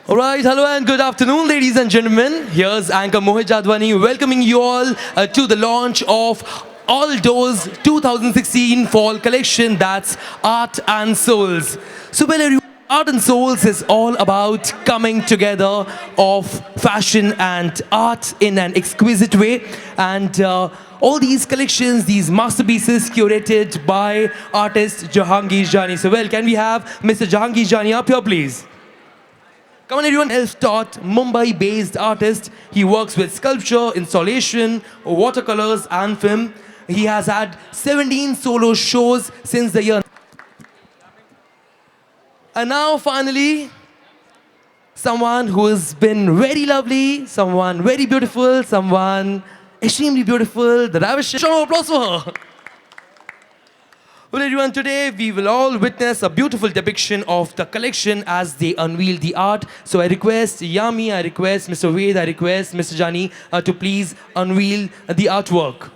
Alright, hello and good afternoon, ladies and gentlemen. Here's anchor Mohit Jadwani welcoming you all to the launch of Aldo's 2016 fall collection, that's Art and Souls. So, well, everyone, Art and Souls is all about coming together of fashion and art in an exquisite way. And all these collections, these masterpieces curated by artist Jahangir Jani. So, well, can we have Mr. Jahangir Jani up here, please? Come on, everyone. Self-taught Mumbai-based artist. He works with sculpture, installation, watercolors, and film. He has had 17 solo shows since the year. And now, finally, someone who has been very lovely, someone very beautiful, someone extremely beautiful. The ravishing. Round of applause for her. Well, everyone, today we will all witness a beautiful depiction of the collection as they unveil the art. So I request Yami, I request Mr. Ved, I request Mr. Jani to please unveil the artwork.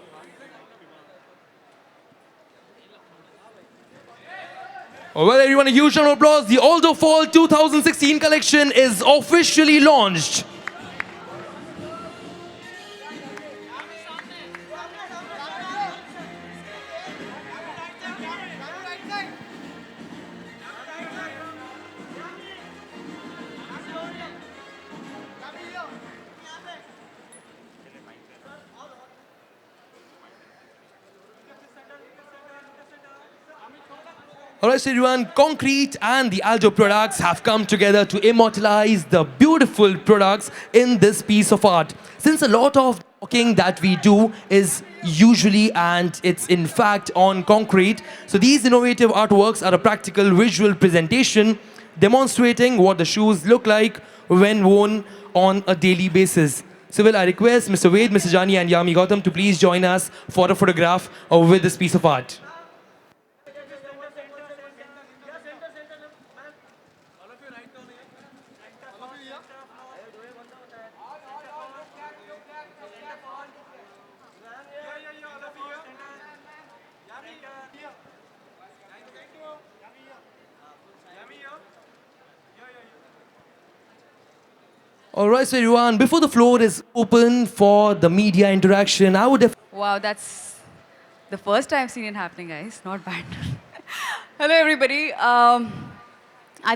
Well, everyone, a huge round of applause. The Aldo Fall 2016 collection is officially launched. Alright, so everyone, Concrete and the Aldo products have come together to immortalize the beautiful products in this piece of art. Since a lot of talking that we do is usually and it's in fact on concrete, so these innovative artworks are a practical visual presentation demonstrating what the shoes look like when worn on a daily basis. So well, I request Mr. Ved, Mr. Jani and Yami Gautam to please join us for a photograph with this piece of art. Alright, so everyone, before the floor is open for the media interaction, I would have... Wow, that's the first time I've seen it happening, guys. Not bad. Hello, everybody. I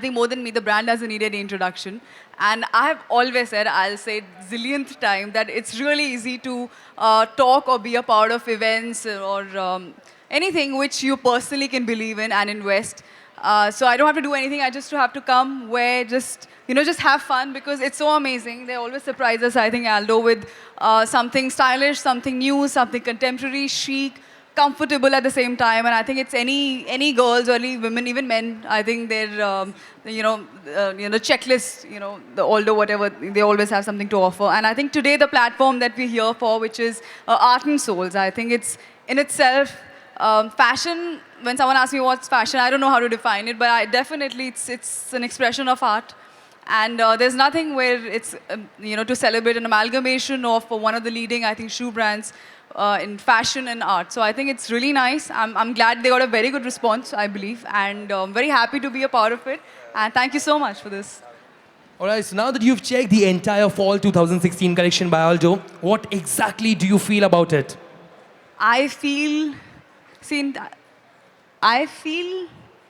think more than me, the brand doesn't need any introduction. And I have always said, I'll say it zillionth time, that it's really easy to talk or be a part of events or anything which you personally can believe in and invest. So I don't have to do anything. I just have to come, wear, just have fun because it's so amazing. They always surprise us, I think, Aldo, with something stylish, something new, something contemporary, chic, comfortable at the same time. And I think it's any girls, or any women, even men, I think they're, checklist, the Aldo, whatever, they always have something to offer. And I think today the platform that we're here for, which is Art and Souls, I think it's in itself, fashion, when someone asks me what's fashion, I don't know how to define it, but definitely it's an expression of art. And there's nothing where it's, to celebrate an amalgamation of one of the leading, I think, shoe brands in fashion and art. So I think it's really nice. I'm glad they got a very good response, I believe, and I'm very happy to be a part of it. And thank you so much for this. All right, so now that you've checked the entire Fall 2016 collection by Aldo, what exactly do you feel about it? I feel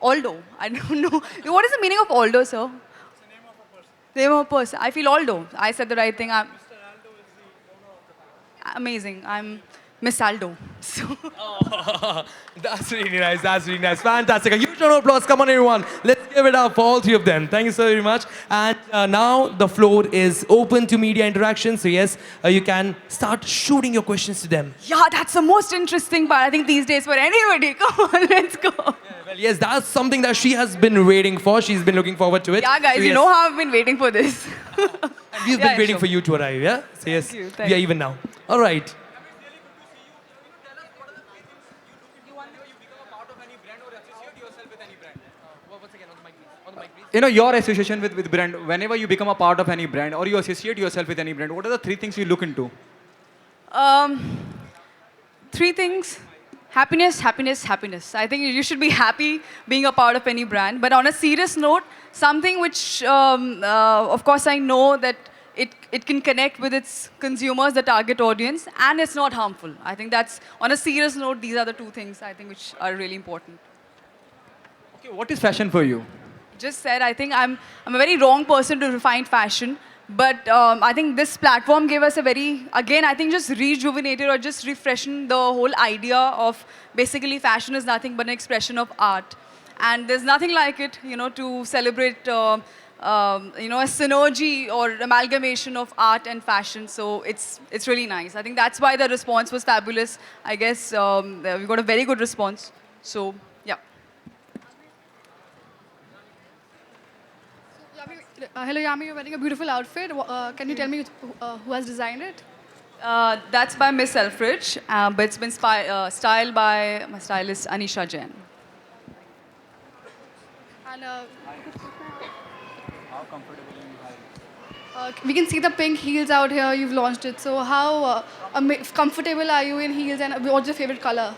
Aldo. I don't know. What is the meaning of Aldo, sir? Name of a person. I feel Aldo. I said the right thing. Mr. Aldo is the owner of the amazing. I'm Miss Aldo. So. Oh, that's really nice. That's really nice. Fantastic. A huge round of applause. Come on, everyone. Let's give it up for all three of them. Thank you so very much. And now the floor is open to media interaction. So yes, you can start shooting your questions to them. Yeah, that's the most interesting part, I think, these days for anybody. Come on, let's go. Yeah, well, yes, that's something that she has been waiting for. She's been looking forward to it. Yeah, guys, so, you know how I've been waiting for this. And we've been waiting for you to arrive, yeah? So yes, we are even now. All right. Your association with brand, whenever you become a part of any brand or you associate yourself with any brand, what are the three things you look into? 3 things. Happiness, happiness, happiness. I think you should be happy being a part of any brand. But on a serious note, something which, of course, I know that it can connect with its consumers, the target audience, and it's not harmful. I think that's, on a serious note, these are the two things I think which are really important. Okay, what is fashion for you? Just said, I think I'm a very wrong person to define fashion. But I think this platform gave us a very, again, I think just rejuvenated or just refreshing the whole idea of basically fashion is nothing but an expression of art. And there's nothing like it, to celebrate, a synergy or amalgamation of art and fashion. So it's really nice. I think that's why the response was fabulous. I guess we got a very good response. So, yeah. Hello, Yami. You're wearing a beautiful outfit. Can you tell me who has designed it? That's by Miss Selfridge, but it's been styled by my stylist Anisha Jain. And we can see the pink heels out here. You've launched it. So how comfortable are you in heels, and what's your favorite color?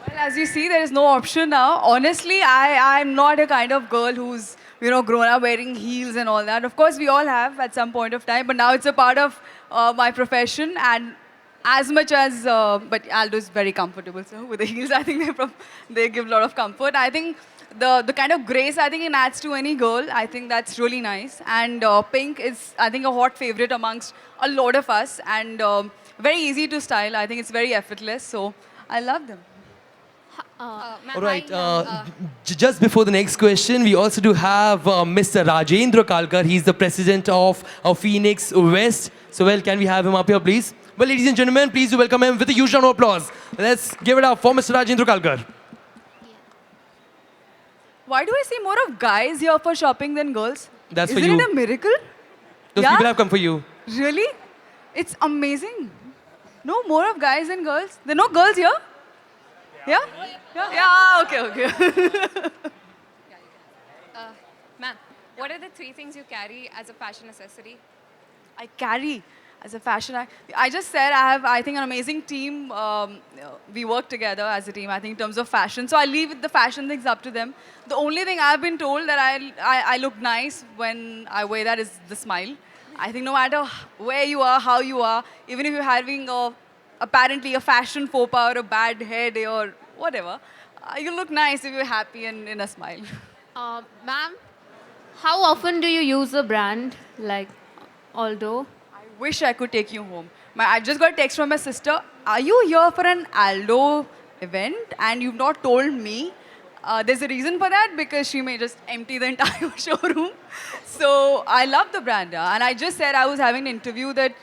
Well, as you see, there is no option now. Honestly, I'm not a kind of girl who's grown up wearing heels and all that. Of course, we all have at some point of time, but now it's a part of my profession. And as much as, but Aldo is very comfortable, so with the heels, I think they give a lot of comfort. I think the kind of grace I think it adds to any girl, I think that's really nice. And pink is, I think, a hot favorite amongst a lot of us, and very easy to style. I think it's very effortless, so I love them. All right. Just before the next question, we also do have Mr. Rajendra Kalkar. He's the president of Phoenix West. So, well, can we have him up here, please? Well, ladies and gentlemen, please do welcome him with a huge round of applause. Let's give it up for Mr. Rajendra Kalkar. Why do I see more of guys here for shopping than girls? That's for you. Isn't it a miracle? Those people have come for you. Really? It's amazing. No more of guys than girls. There are no girls here? Yeah? Yeah, okay. Ma'am, what are the 3 things you carry as a fashion accessory? I carry as a fashion. I just said I have, I think, an amazing team. We work together as a team, I think, in terms of fashion. So I leave the fashion things up to them. The only thing I've been told that I look nice when I wear that is the smile. I think no matter where you are, how you are, even if you're having apparently a fashion faux pas or a bad hair day or whatever, you look nice if you're happy and in a smile. Ma'am, how often do you use a brand like Aldo? I wish I could take you home. I just got a text from my sister. Are you here for an Aldo event and you've not told me? There's a reason for that, because she may just empty the entire showroom. So I love the brand. And I just said I was having an interview that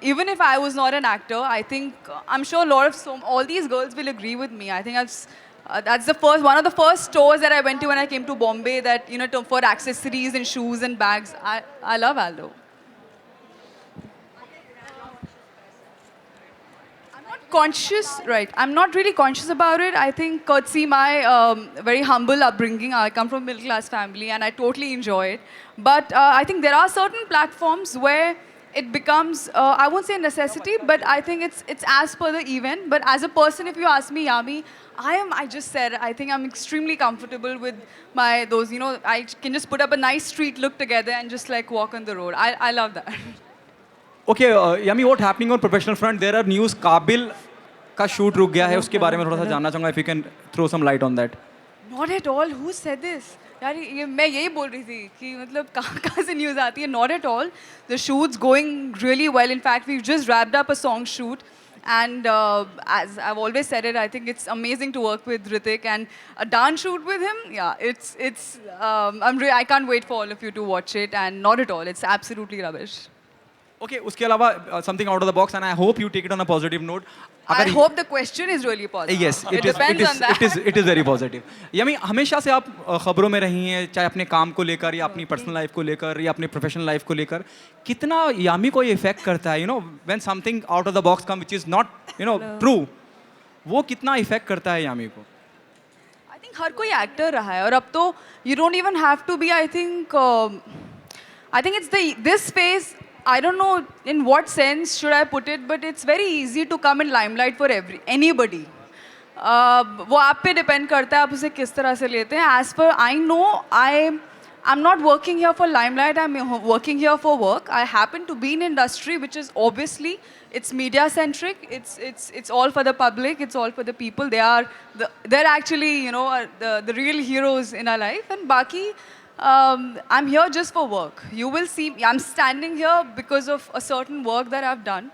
even if I was not an actor, I think, I'm sure all these girls will agree with me. I think that's one of the first stores that I went to when I came to Bombay that, for accessories and shoes and bags. I love Aldo. I'm not really conscious about it. I think courtesy my very humble upbringing. I come from a middle class family and I totally enjoy it. But I think there are certain platforms where it becomes, I won't say a necessity, but I think it's as per the event. But as a person, if you ask me, Yami, I just said, I think I'm extremely comfortable with those, I can just put up a nice street look together and just like walk on the road. I love that. Okay, Yami, what happening on professional front? There are news, Kabil का shoot रुक गया है, उसके बारे में थोड़ा सा जानना चाहूँगा, if you can throw some light on that. Not at all. Who said this? यार मैं यही बोल रही थी कि मतलब कहाँ से news आती है? Not at all. The shoot's going really well. In fact, we've just wrapped up a song shoot. And as I've always said it, I think it's amazing to work with Hrithik, and a dance shoot with him. Yeah, I can't wait for all of you to watch it, and not at all. It's absolutely rubbish. Okay, उसके अलावा something out of the box, and I hope you take it on a positive note. I hope the question is really positive. Yes, it depends on that. It is very positive. यामी हमेशा से आप खबरों में रही हैं, चाहे अपने काम को लेकर या अपनी पर्सनल लाइफ को लेकर या अपने प्रोफेशनल लाइफ को लेकर, कितना यामी को ये इफेक्ट करता है, when something out of the box comes which is not, true, वो कितना इफेक्ट करता है यामी को? I think हर कोई एक्टर रहा है, और अब तो you don't even have to be, I think it's this phase I don't know in what sense should I put it, but it's very easy to come in limelight for anybody. वो आप पे depend करता है आप उसे किस तरह से लेते हैं. As per I know, I'm not working here for limelight. I'm working here for work. I happen to be in industry which is obviously it's media centric. It's all for the public. It's all for the people. They're actually the real heroes in our life. And Baki, I'm here just for work. You will see I'm standing here because of a certain work that I've done.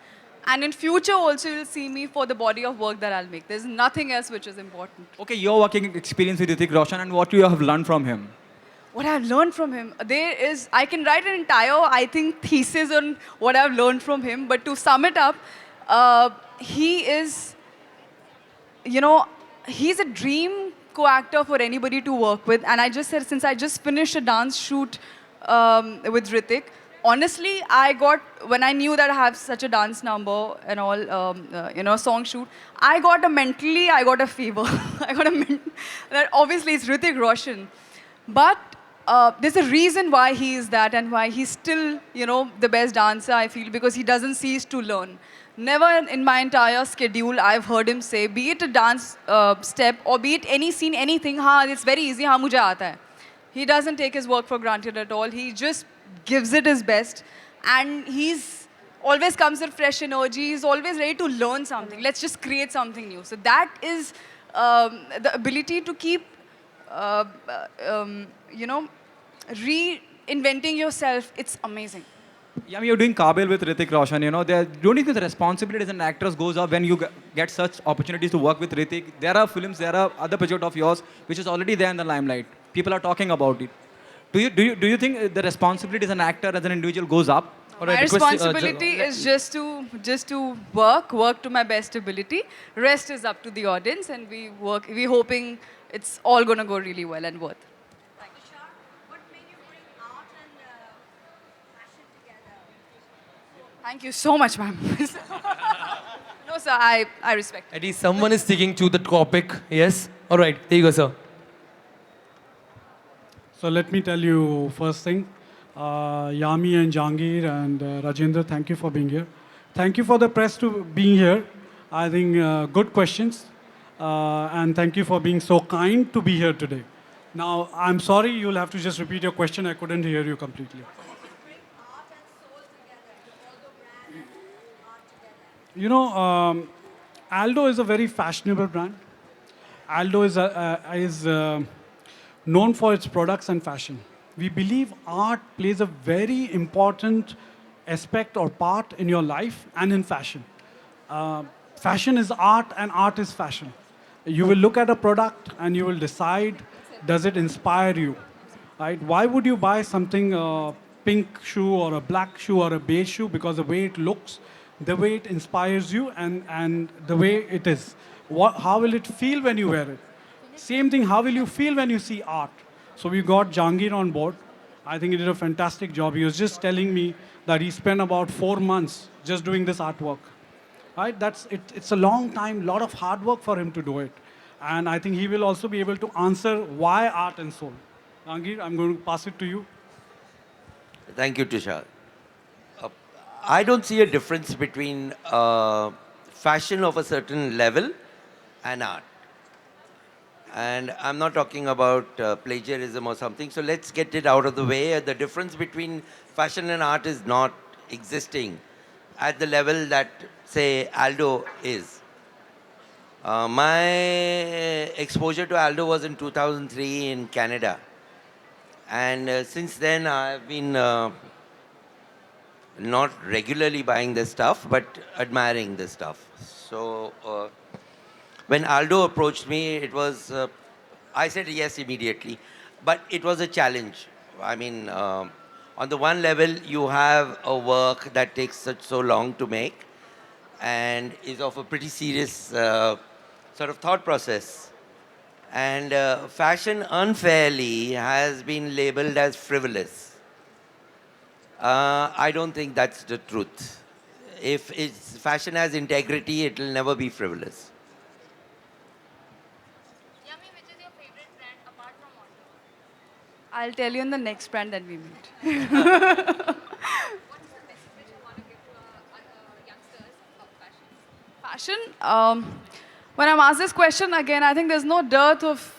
And in future also you'll see me for the body of work that I'll make. There's nothing else which is important. Okay, your working experience with Hrithik Roshan and what you have learned from him. What I've learned from him, I can write an entire, I think, thesis on what I've learned from him. But to sum it up, he is, he's a dream co-actor for anybody to work with. And I just said, since I just finished a dance shoot with Hrithik, honestly, when I knew that I have such a dance number and all, song shoot, I got a fever. That obviously it's Hrithik Roshan. But there's a reason why he is that and why he's still, the best dancer, I feel, because he doesn't cease to learn. Never in my entire schedule I've heard him say, be it a dance step or be it any scene, anything, it's very easy, mujhe aata hai. He doesn't take his work for granted at all. He just gives it his best. And he's always comes with fresh energy. He's always ready to learn something. Let's just create something new. So that is the ability to keep, reinventing yourself. It's amazing. Yeah, you're doing Kabil with Hrithik Roshan. Don't you think the responsibility as an actress goes up when you get such opportunities to work with Hrithik? There are films, there are other projects of yours which is already there in the limelight. People are talking about it. Do you think the responsibility as an actor, as an individual, goes up? My responsibility is just to work to my best ability. Rest is up to the audience, and we're hoping it's all gonna go really well and worth. What made you bring art and fashion together? Thank you so much, ma'am. No, sir, I respect. At least someone is sticking to the topic. Yes? All right. There you go, sir. So let me tell you first thing, Yami and Jahangir and Rajendra, thank you for being here. Thank you for the press to being here. I think good questions. And thank you for being so kind to be here today. Now, I'm sorry, you'll have to just repeat your question. I couldn't hear you completely. Bring art and soul together, all the brands, art together. Aldo is a very fashionable brand. Aldo is known for its products and fashion. We believe art plays a very important aspect or part in your life and in fashion. Fashion is art and art is fashion. You will look at a product and you will decide, does it inspire you? Right? Why would you buy something, a pink shoe or a black shoe or a beige shoe? Because the way it looks, the way it inspires you and the way it is. How will it feel when you wear it? Same thing, how will you feel when you see art? So we got Jahangir on board. I think he did a fantastic job. He was just telling me that he spent about 4 months just doing this artwork. Right? It's a long time, lot of hard work for him to do it. And I think he will also be able to answer why art and soul. Jahangir, I'm going to pass it to you. Thank you, Tushar. I don't see a difference between fashion of a certain level and art. And I'm not talking about plagiarism or something, so let's get it out of the way. The difference between fashion and art is not existing at the level that, say, Aldo is. My exposure to Aldo was in 2003 in Canada. And since then, I've been not regularly buying this stuff, but admiring this stuff. So when Aldo approached me, it was, I said yes immediately, but it was a challenge. I mean, on the one level, you have a work that takes so long to make and is of a pretty serious sort of thought process. And fashion unfairly has been labeled as frivolous. I don't think that's the truth. If fashion has integrity, it will never be frivolous. Yami, which is your favorite brand apart from Aldo? I'll tell you in the next brand that we meet. What is the best Fashion. When I'm asked this question again, I think there's no dearth of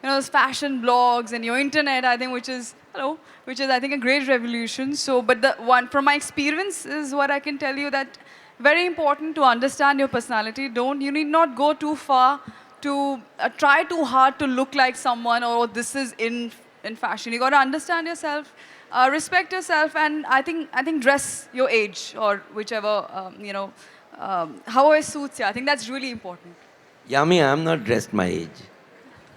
those fashion blogs and your internet. I think which is I think a great revolution. So, but the one from my experience is what I can tell you that very important to understand your personality. You need not go too far to try too hard to look like someone or this is in fashion. You got to understand yourself. Respect yourself, and I think dress your age or whichever however suits you. I think that's really important. Yami, I'm not dressed my age.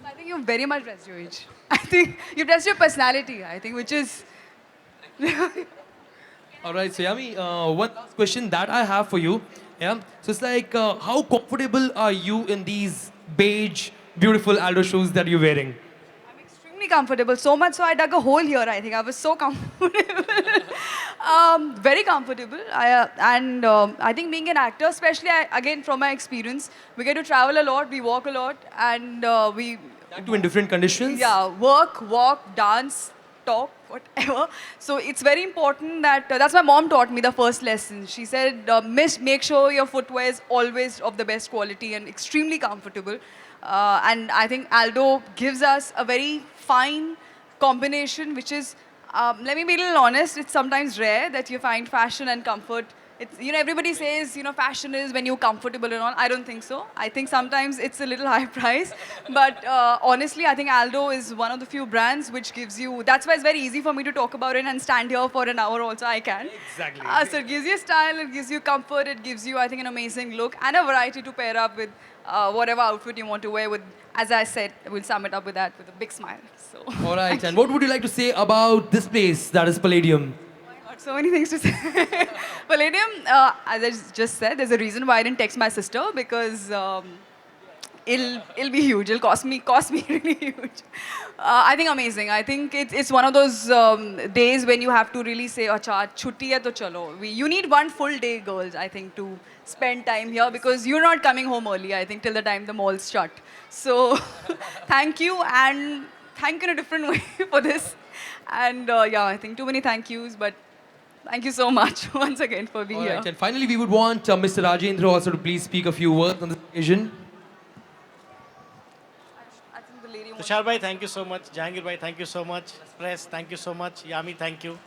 I think you've very much dressed your age. I think you've dressed your personality. I think which is. All right, so Yami, one last question that I have for you. Yeah, so it's like, how comfortable are you in these beige, beautiful Aldo shoes that you're wearing? Extremely comfortable, so much so I dug a hole here. I think I was so comfortable. Very comfortable. I think being an actor, especially again from my experience, we get to travel a lot, we walk a lot, and we That too in different conditions? yeah, work, walk, dance, talk, whatever. So it's very important that that's my mom taught me the first lesson. She said, make sure your footwear is always of the best quality and extremely comfortable. And I think Aldo gives us a very fine combination, which is, let me be a little honest, it's sometimes rare that you find fashion and comfort. It's, everybody says, fashion is when you're comfortable and all. I don't think so. I think sometimes it's a little high price. But honestly, I think Aldo is one of the few brands which gives you, that's why it's very easy for me to talk about it and stand here for an hour also, I can. Exactly. So it gives you style, it gives you comfort, it gives you, I think, an amazing look and a variety to pair up with whatever outfit you want to wear with. As I said, we'll sum it up with that with a big smile. So. All right, and what would you like to say about this place, that is Palladium? So many things to say. Palladium, as I just said, there's a reason why I didn't text my sister because it'll be huge. It'll cost me really huge. I think amazing. I think it's one of those days when you have to really say, "Acha, chutti hai to chalo." You need one full day, girls. I think to spend time here because you're not coming home early. I think till the time the mall's shut. So thank you and thank you in a different way for this. And I think too many thank yous, but. Thank you so much once again for being here. All right, and finally, we would want Mr. Rajendra also to please speak a few words on this occasion. Tushar bhai, thank you so much. Jahangir bhai, thank you so much. Press, thank you so much. Yami, thank you.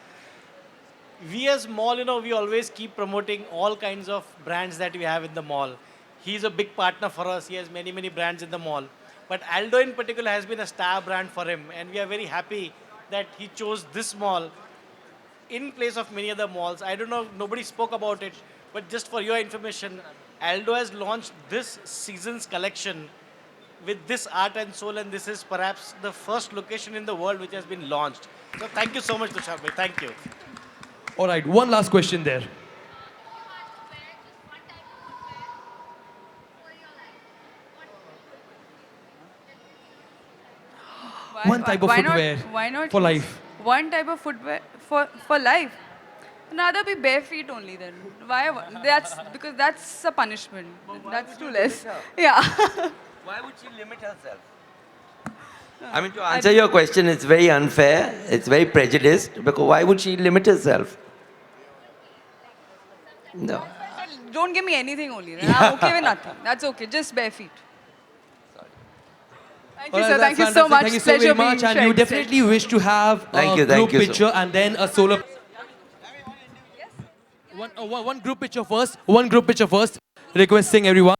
We as mall, we always keep promoting all kinds of brands that we have in the mall. He's a big partner for us. He has many, many brands in the mall. But Aldo in particular has been a star brand for him. And we are very happy that he chose this mall in place of many other malls. I don't know, nobody spoke about it, but just for your information, Aldo has launched this season's collection with this art and soul, and this is perhaps the first location in the world which has been launched. So thank you so much, Tushar bhai. Thank you. All right, one last question there. One type of footwear why not for choose life. One type of footwear for life. Rather be bare feet only then. Why? That's because that's a punishment. That's too less. Yeah. Why would she limit herself? I mean, to answer your question, it's very unfair. It's very prejudiced. Because why would she limit herself? No. Don't give me anything only. Then. I'm okay with nothing. That's okay. Just bare feet. Thank you, sir. Thank you so much. Thank you so very much. And you definitely wish to have a group picture and then a solo. One group picture first. One group picture first. Requesting everyone.